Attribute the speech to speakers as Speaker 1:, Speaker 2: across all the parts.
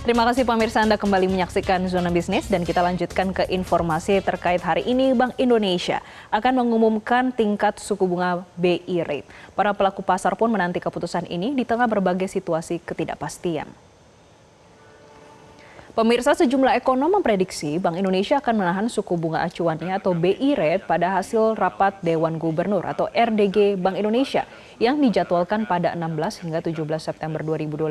Speaker 1: Terima kasih pemirsa, Anda kembali menyaksikan Zona Bisnis dan kita lanjutkan ke informasi terkait hari ini Bank Indonesia akan mengumumkan tingkat suku bunga BI Rate. Para pelaku pasar pun menanti keputusan ini di tengah berbagai situasi ketidakpastian. Pemirsa, sejumlah ekonom memprediksi Bank Indonesia akan menahan suku bunga acuannya atau BI Rate pada hasil rapat Dewan Gubernur atau RDG Bank Indonesia yang dijadwalkan pada 16 hingga 17 September 2025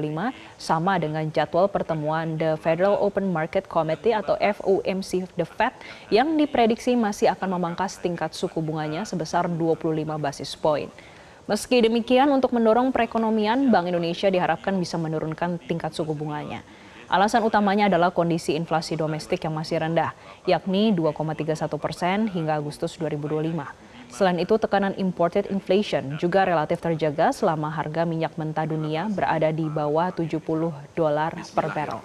Speaker 1: sama dengan jadwal pertemuan The Federal Open Market Committee atau FOMC The Fed yang diprediksi masih akan memangkas tingkat suku bunganya sebesar 25 basis poin. Meski demikian, untuk mendorong perekonomian, Bank Indonesia diharapkan bisa menurunkan tingkat suku bunganya. Alasan utamanya adalah kondisi inflasi domestik yang masih rendah, yakni 2,31% hingga Agustus 2025. Selain itu, tekanan imported inflation juga relatif terjaga selama harga minyak mentah dunia berada di bawah $70 per barrel.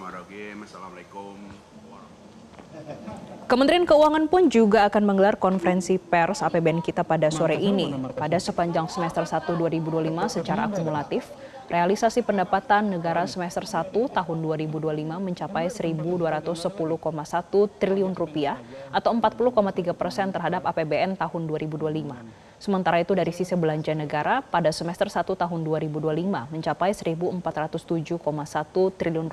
Speaker 1: Kementerian Keuangan pun juga akan menggelar konferensi pers APBN kita pada sore ini. Pada sepanjang semester 1 2025 secara akumulatif, realisasi pendapatan negara semester 1 tahun 2025 mencapai Rp1.210,1 triliun atau 40,3% terhadap APBN tahun 2025. Sementara itu dari sisi belanja negara pada semester 1 tahun 2025 mencapai Rp1.407,1 triliun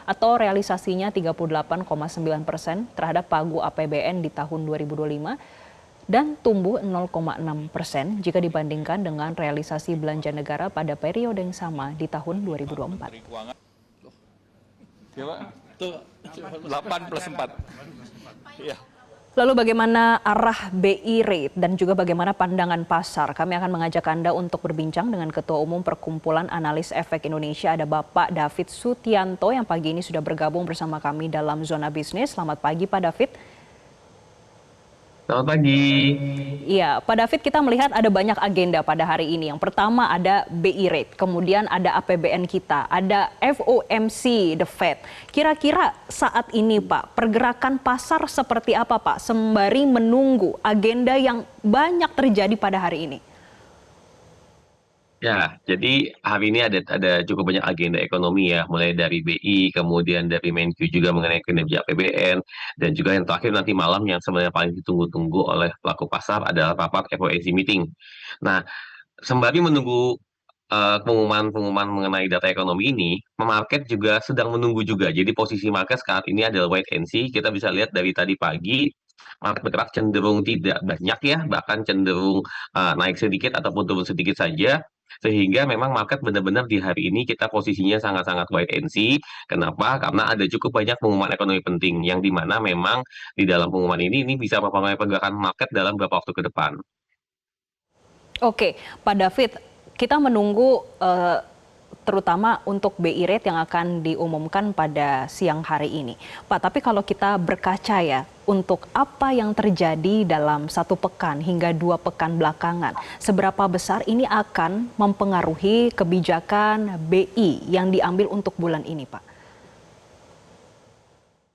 Speaker 1: atau realisasinya 38,9% terhadap pagu APBN di tahun 2025 dan tumbuh 0,6% jika dibandingkan dengan realisasi belanja negara pada periode yang sama di tahun 2024.
Speaker 2: 8 plus 4. Ya.
Speaker 1: Lalu bagaimana arah BI Rate dan juga bagaimana pandangan pasar? Kami akan mengajak Anda untuk berbincang dengan Ketua Umum Perkumpulan Analis Efek Indonesia, ada Bapak David Sutianto yang pagi ini sudah bergabung bersama kami dalam Zona Bisnis. Selamat pagi Pak David.
Speaker 3: Selamat pagi.
Speaker 1: Iya, Pak David, kita melihat ada banyak agenda pada hari ini. Yang pertama ada BI Rate, kemudian ada APBN kita, ada FOMC The Fed. Kira-kira saat ini Pak, pergerakan pasar seperti apa Pak, sembari menunggu agenda yang banyak terjadi pada hari ini?
Speaker 3: Ya, jadi hari ini ada cukup banyak agenda ekonomi ya, mulai dari BI, kemudian dari Menkyu juga mengenai kinerja APBN, dan juga yang terakhir nanti malam yang sebenarnya paling ditunggu-tunggu oleh pelaku pasar adalah rapat FOMC meeting. Nah, sembari menunggu pengumuman-pengumuman mengenai data ekonomi ini, market juga sedang menunggu juga. Jadi posisi market saat ini adalah wait and see. Kita bisa lihat dari tadi pagi, market bergerak cenderung tidak banyak ya, bahkan cenderung naik sedikit ataupun turun sedikit saja. Sehingga memang market benar-benar di hari ini kita posisinya sangat-sangat wait and see. Kenapa? Karena ada cukup banyak pengumuman ekonomi penting, yang dimana memang di dalam pengumuman ini bisa mempengaruhi pergerakan market dalam beberapa waktu ke depan.
Speaker 1: Oke, Pak David, kita menunggu terutama untuk BI Rate yang akan diumumkan pada siang hari ini. Pak, tapi kalau kita berkaca ya, untuk apa yang terjadi dalam 1 pekan hingga 2 pekan belakangan, seberapa besar ini akan mempengaruhi kebijakan BI yang diambil untuk bulan ini, Pak?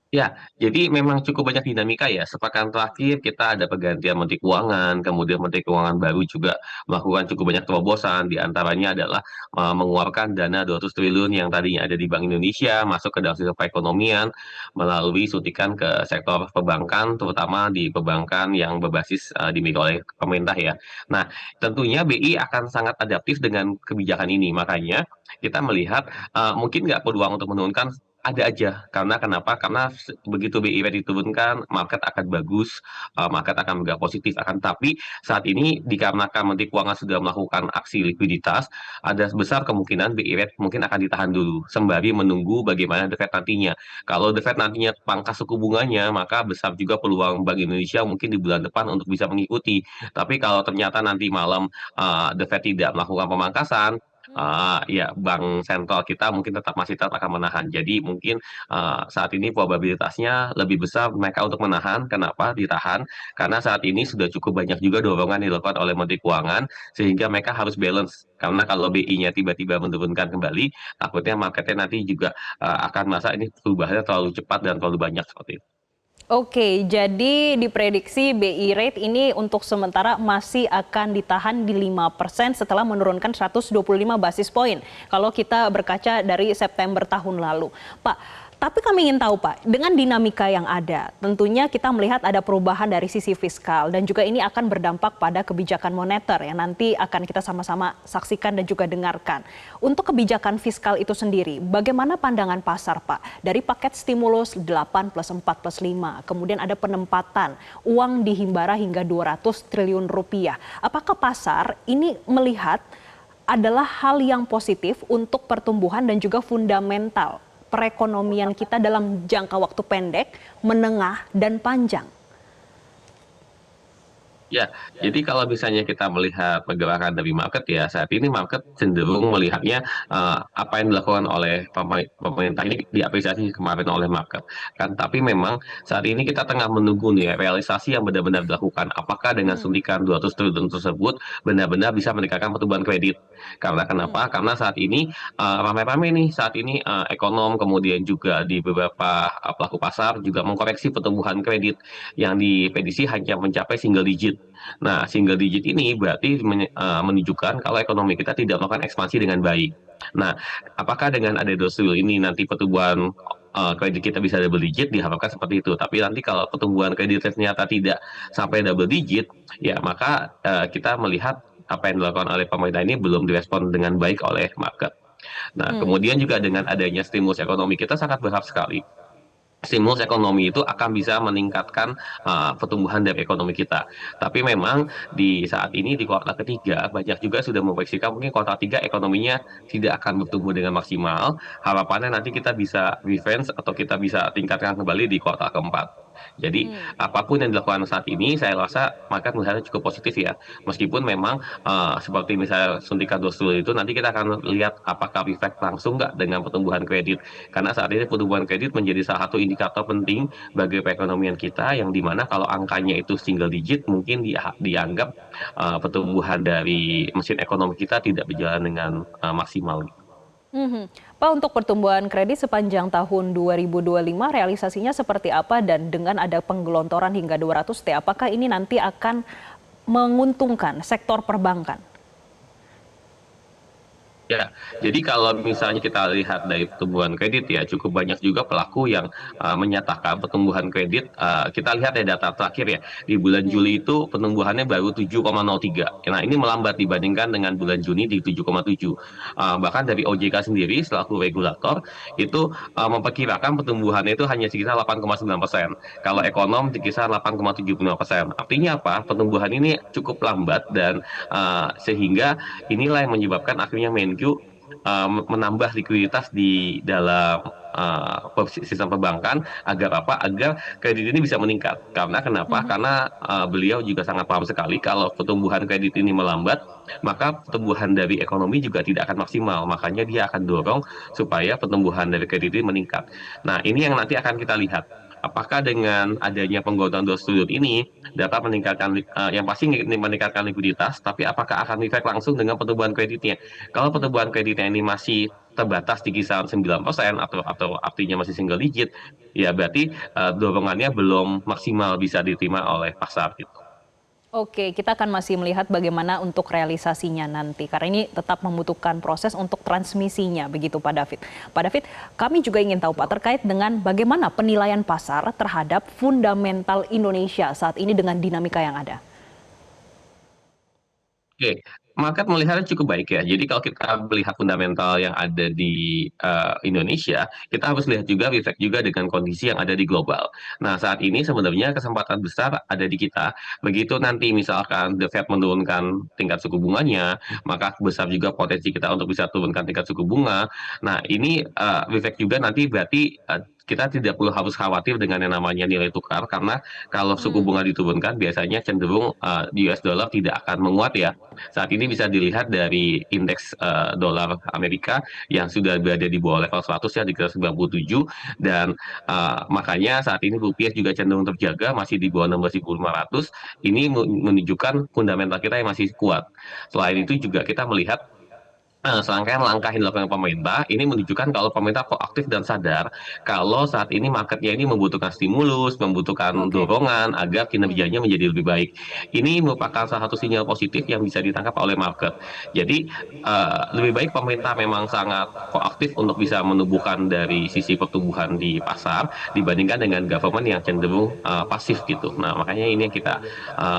Speaker 3: Ya, jadi memang cukup banyak dinamika ya. Sepekan terakhir kita ada pergantian Menteri Keuangan, kemudian Menteri Keuangan baru juga melakukan cukup banyak terobosan. Di antaranya adalah mengeluarkan dana 200 triliun yang tadinya ada di Bank Indonesia masuk ke dalam sektor perekonomian melalui suntikan ke sektor perbankan, terutama di perbankan yang berbasis dimiliki oleh pemerintah ya. Nah, tentunya BI akan sangat adaptif dengan kebijakan ini. Makanya kita melihat mungkin nggak peluang untuk menurunkan, ada aja. Karena kenapa? Karena begitu BI Rate diturunkan, market akan bagus, market akan bergerak positif. Akan tapi saat ini dikarenakan Menteri Keuangan sudah melakukan aksi likuiditas, ada besar kemungkinan BI Rate mungkin akan ditahan dulu, sembari menunggu bagaimana The Fed nantinya. Kalau The Fed nantinya pangkas suku bunganya, maka besar juga peluang Bank Indonesia mungkin di bulan depan untuk bisa mengikuti. Tapi kalau ternyata nanti malam The Fed tidak melakukan pemangkasan, ya bank sentral kita mungkin tetap akan menahan. Jadi mungkin saat ini probabilitasnya lebih besar mereka untuk menahan. Kenapa ditahan? Karena saat ini sudah cukup banyak juga dorongan dilakukan oleh Menteri Keuangan sehingga mereka harus balance. Karena kalau BI-nya tiba-tiba menurunkan kembali, takutnya marketnya nanti juga akan merasa ini perubahannya terlalu cepat dan terlalu banyak seperti itu.
Speaker 1: Oke, jadi diprediksi BI rate ini untuk sementara masih akan ditahan di 5% setelah menurunkan 125 basis poin. Kalau kita berkaca dari September tahun lalu. Pak, tapi kami ingin tahu Pak, dengan dinamika yang ada, tentunya kita melihat ada perubahan dari sisi fiskal dan juga ini akan berdampak pada kebijakan moneter yang nanti akan kita sama-sama saksikan dan juga dengarkan. Untuk kebijakan fiskal itu sendiri, bagaimana pandangan pasar Pak? Dari paket stimulus 8 plus 4 plus 5, kemudian ada penempatan uang di Himbara hingga 200 triliun rupiah. Apakah pasar ini melihat adalah hal yang positif untuk pertumbuhan dan juga fundamental perekonomian kita dalam jangka waktu pendek, menengah, dan panjang?
Speaker 3: Ya, jadi kalau misalnya kita melihat pergerakan dari market ya, saat ini market cenderung melihatnya apa yang dilakukan oleh pemerintah ini diapresiasi kemarin oleh market. Kan, tapi memang saat ini kita tengah menunggu nih ya, realisasi yang benar-benar dilakukan. Apakah dengan suntikan 200 triliun tersebut benar-benar bisa meningkatkan pertumbuhan kredit? Karena kenapa? Karena saat ini ramai-ramai nih, saat ini ekonom kemudian juga di beberapa pelaku pasar juga mengkoreksi pertumbuhan kredit yang diprediksi hanya mencapai single digit. Nah, single digit ini berarti menunjukkan kalau ekonomi kita tidak melakukan ekspansi dengan baik. Nah, apakah dengan ada dosul ini nanti pertumbuhan kredit kita bisa double digit? Diharapkan seperti itu. Tapi nanti kalau pertumbuhan kredit ternyata tidak sampai double digit, ya maka kita melihat apa yang dilakukan oleh pemerintah ini belum direspon dengan baik oleh market. Nah, kemudian juga dengan adanya stimulus ekonomi kita sangat berharap sekali stimulus ekonomi itu akan bisa meningkatkan pertumbuhan dari ekonomi kita. Tapi memang di saat ini di kuartal ketiga banyak juga sudah memproyeksikan mungkin kuartal 3 ekonominya tidak akan bertumbuh dengan maksimal. Harapannya nanti kita bisa revenge atau kita bisa tingkatkan kembali di kuartal keempat. Jadi apapun yang dilakukan saat ini saya rasa market melihatnya cukup positif ya. Meskipun memang seperti misalnya suntikan dosul itu nanti kita akan lihat apakah efek langsung nggak dengan pertumbuhan kredit. Karena saat ini pertumbuhan kredit menjadi salah satu indikator penting bagi perekonomian kita yang dimana kalau angkanya itu single digit mungkin dianggap pertumbuhan dari mesin ekonomi kita tidak berjalan dengan maksimal.
Speaker 1: Mhm. Pak, untuk pertumbuhan kredit sepanjang tahun 2025 realisasinya seperti apa dan dengan ada penggelontoran hingga 200 T, apakah ini nanti akan menguntungkan sektor perbankan?
Speaker 3: Ya, jadi kalau misalnya kita lihat dari pertumbuhan kredit ya cukup banyak juga pelaku yang menyatakan pertumbuhan kredit kita lihat ya data terakhir ya di bulan Juli itu pertumbuhannya baru 7,03. Nah, ini melambat dibandingkan dengan bulan Juni di 7,7. Bahkan dari OJK sendiri selaku regulator itu memperkirakan pertumbuhannya itu hanya sekitar 8,9%. Kalau ekonom di kisaran 8,75%. Artinya apa? Pertumbuhan ini cukup lambat dan sehingga inilah yang menyebabkan akhirnya menambah likuiditas di dalam sistem perbankan agar apa? Agar kredit ini bisa meningkat. Karena kenapa? Karena beliau juga sangat paham sekali kalau pertumbuhan kredit ini melambat, maka pertumbuhan dari ekonomi juga tidak akan maksimal. Makanya dia akan dorong supaya pertumbuhan dari kredit ini meningkat. Nah, ini yang nanti akan kita lihat. Apakah dengan adanya penggodoan dua sudut ini dapat meningkatkan yang pasti meningkatkan likuiditas, tapi apakah akan efek langsung dengan pertumbuhan kreditnya? Kalau pertumbuhan kreditnya ini masih terbatas di kisaran 9% atau artinya masih single digit, ya berarti dorongannya belum maksimal bisa diterima oleh pasar gitu.
Speaker 1: Oke, kita akan masih melihat bagaimana untuk realisasinya nanti. Karena ini tetap membutuhkan proses untuk transmisinya, begitu Pak David. Pak David, kami juga ingin tahu Pak, terkait dengan bagaimana penilaian pasar terhadap fundamental Indonesia saat ini dengan dinamika yang ada.
Speaker 3: Oke, market melihatnya cukup baik ya. Jadi kalau kita melihat fundamental yang ada di Indonesia, kita harus lihat juga reflect juga dengan kondisi yang ada di global. Nah, saat ini sebenarnya kesempatan besar ada di kita. Begitu nanti misalkan The Fed menurunkan tingkat suku bunganya, maka besar juga potensi kita untuk bisa turunkan tingkat suku bunga. Nah, ini reflect juga nanti berarti kita tidak perlu harus khawatir dengan yang namanya nilai tukar karena kalau suku bunga diturunkan biasanya cenderung US dollar tidak akan menguat ya. Saat ini bisa dilihat dari indeks dolar Amerika yang sudah berada di bawah level 100 ya di kisaran 97 dan makanya saat ini rupiah juga cenderung terjaga masih di bawah 16.500. Ini menunjukkan fundamental kita yang masih kuat. Selain itu juga kita melihat Serangkaian langkah yang dilakukan pemerintah ini menunjukkan kalau pemerintah proaktif dan sadar kalau saat ini marketnya ini membutuhkan stimulus, membutuhkan
Speaker 1: Oke.
Speaker 3: dorongan agar kinerjanya menjadi lebih baik. Ini merupakan salah satu sinyal positif yang bisa ditangkap oleh market. Jadi lebih baik pemerintah memang sangat proaktif untuk bisa menumbuhkan dari sisi pertumbuhan di pasar dibandingkan dengan government yang cenderung pasif gitu. Nah makanya ini yang kita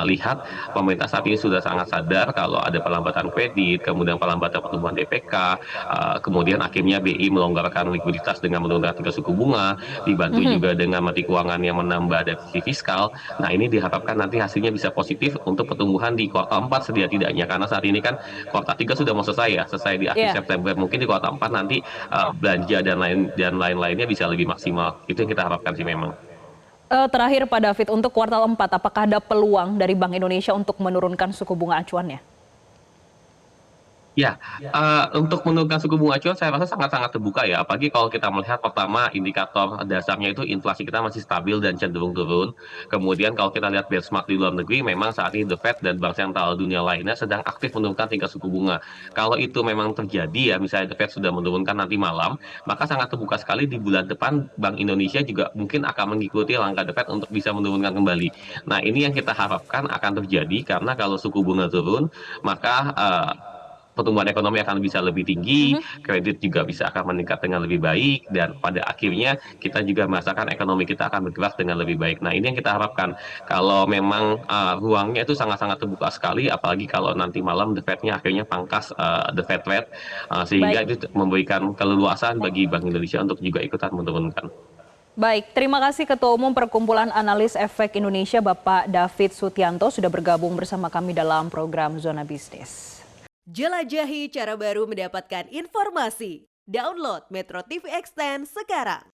Speaker 3: lihat pemerintah saat ini sudah sangat sadar kalau ada pelambatan kredit, kemudian pelambatan pertumbuhan DPK, kemudian akhirnya BI melonggarkan likuiditas dengan menurunkan tingkat suku bunga, dibantu
Speaker 1: Mhm.
Speaker 3: juga dengan Menteri Keuangan yang menambah defisit fiskal. Nah ini diharapkan nanti hasilnya bisa positif untuk pertumbuhan di kuartal 4 setidak-tidaknya, karena saat ini kan kuartal 3 sudah mau selesai ya, selesai di akhir
Speaker 1: Iya.
Speaker 3: September. Mungkin di kuartal 4 nanti belanja dan lain-lainnya bisa lebih maksimal. Itu yang kita harapkan sih memang.
Speaker 1: Terakhir Pak David, untuk kuartal 4, apakah ada peluang dari Bank Indonesia untuk menurunkan suku bunga acuannya?
Speaker 3: Ya, untuk menurunkan suku bunga acuan saya rasa sangat-sangat terbuka ya, apalagi kalau kita melihat pertama indikator dasarnya itu inflasi kita masih stabil dan cenderung turun. Kemudian kalau kita lihat benchmark di luar negeri, memang saat ini The Fed dan bank sentral dunia lainnya sedang aktif menurunkan tingkat suku bunga. Kalau itu memang terjadi ya, misalnya The Fed sudah menurunkan nanti malam, maka sangat terbuka sekali di bulan depan Bank Indonesia juga mungkin akan mengikuti langkah The Fed untuk bisa menurunkan kembali. Nah, ini yang kita harapkan akan terjadi karena kalau suku bunga turun, maka pertumbuhan ekonomi akan bisa lebih tinggi,
Speaker 1: Mhm.
Speaker 3: kredit juga bisa akan meningkat dengan lebih baik, dan pada akhirnya kita juga merasakan ekonomi kita akan bergerak dengan lebih baik. Nah, ini yang kita harapkan. Kalau memang ruangnya itu sangat-sangat terbuka sekali, apalagi kalau nanti malam The Fed-nya akhirnya pangkas the Fed rate,
Speaker 1: Baik.
Speaker 3: sehingga itu memberikan keleluasan bagi Bank Indonesia untuk juga ikutan menurunkan.
Speaker 1: Baik, terima kasih Ketua Umum Perkumpulan Analis Efek Indonesia Bapak David Sutianto sudah bergabung bersama kami dalam program Zona Bisnis.
Speaker 4: Jelajahi cara baru mendapatkan informasi. Download Metro TV Extend sekarang.